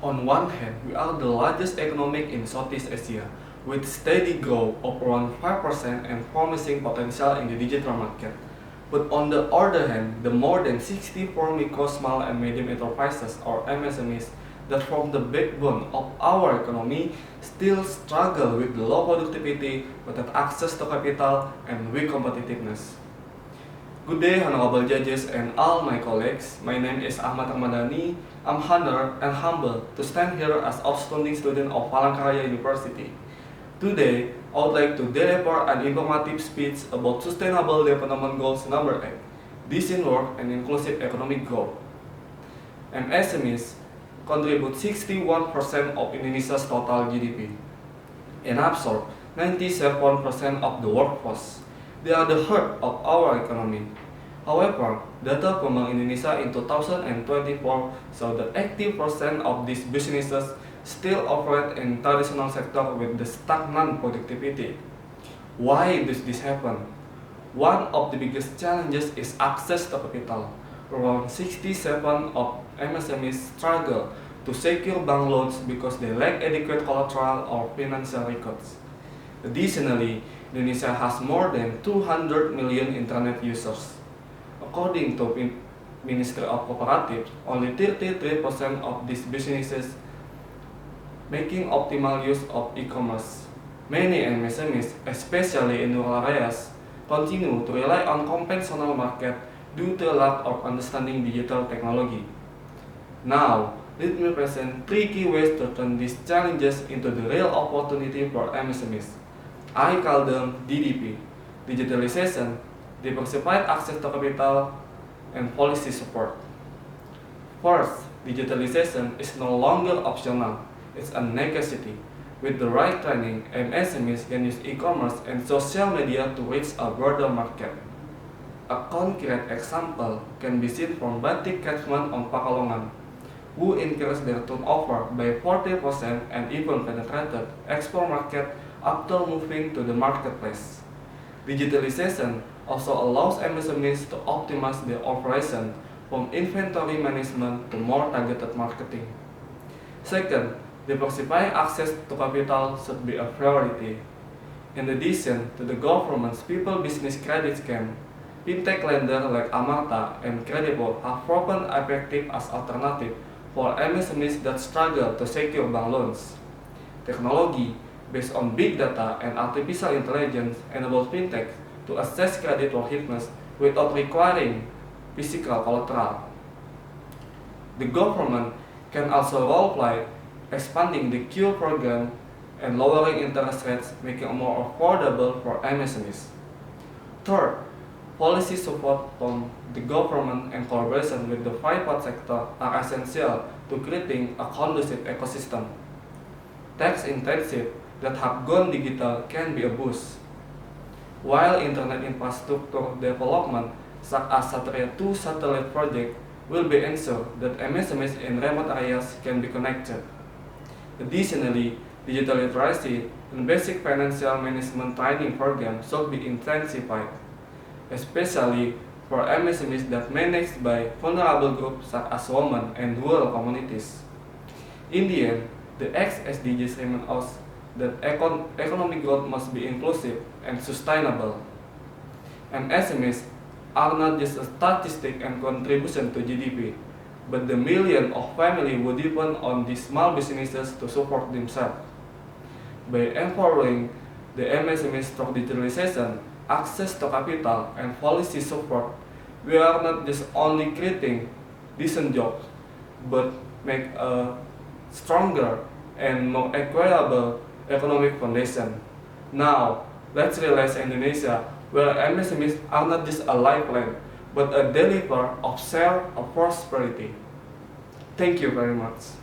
On one hand, we are the largest economy in Southeast Asia, with steady growth of around 5% and promising potential in the digital market. But on the other hand, the more than 64 micro, small, and medium enterprises, or MSMEs, that form the backbone of our economy still struggle with low productivity, without access to capital, and weak competitiveness. Good day, honorable judges and all my colleagues. My name is Ahmad Ramadhani. I'm honored and humbled to stand here as outstanding student of Palangkaraya University. Today, I would like to deliver an informative speech about Sustainable Development Goals number 8, decent work and inclusive economic growth. MSMEs contribute 61% of Indonesia's total GDP and absorb 97% of the workforce. They are the heart of our economy. However, data from Bank Indonesia in 2024 show that 80% of these businesses still operate in traditional sector with the stagnant productivity. Why does this happen? One of the biggest challenges is access to capital. Around 67% of MSMEs struggle to secure bank loans because they lack adequate collateral or financial records. Additionally, Indonesia has more than 200 million internet users. According to Ministry of Cooperatives, only 33% of these businesses making optimal use of e-commerce. Many MSMEs, especially in rural areas, continue to rely on conventional market due to a lack of understanding digital technology. Now, let me present 3 key ways to turn these challenges into the real opportunity for MSMEs. I call them DDP: digitalization, diversified access to capital, and policy support. First, digitalization is no longer optional, it's a necessity. With the right training, MSMEs can use e-commerce and social media to reach a broader market. A concrete example can be seen from Batik Catchment on Pekalongan, who increased their turnover by 40% and even penetrated export market after moving to the marketplace. Digitalization also allows MSMEs to optimize their operation from inventory management to more targeted marketing. Second, diversifying access to capital should be a priority. In addition to the government's People Business Credit Scheme, fintech lenders like Amarta and Kredivo have proven effective as alternative for MSMEs that struggle to secure bank loans. Technology based on big data and artificial intelligence enables fintech to assess credit worthiness without requiring physical collateral. The government can also role-play, expanding the CURE program and lowering interest rates, making it more affordable for MSMEs. Third, policy support from the government and collaboration with the private sector are essential to creating a conducive ecosystem. Tax incentives that have gone digital can be a boost, while internet infrastructure development such as Satria-2 satellite project will be ensured that MSMEs in remote areas can be connected. Additionally, digital literacy and basic financial management training programs should be intensified, especially for MSMEs that managed by vulnerable groups such as women and rural communities. In the end, the ex-SDGs remind us that economic growth must be inclusive and sustainable. MSMEs are not just a statistic and contribution to GDP, but the millions of families who depend on these small businesses to support themselves. By empowering the MSMEs through digitalization, access to capital, and policy support, we are not just only creating decent jobs, but make a stronger and more equitable economic foundation. Now, let's realize Indonesia, where MSMEs are not just a lifeline, but a deliverer of share of prosperity. Thank you very much.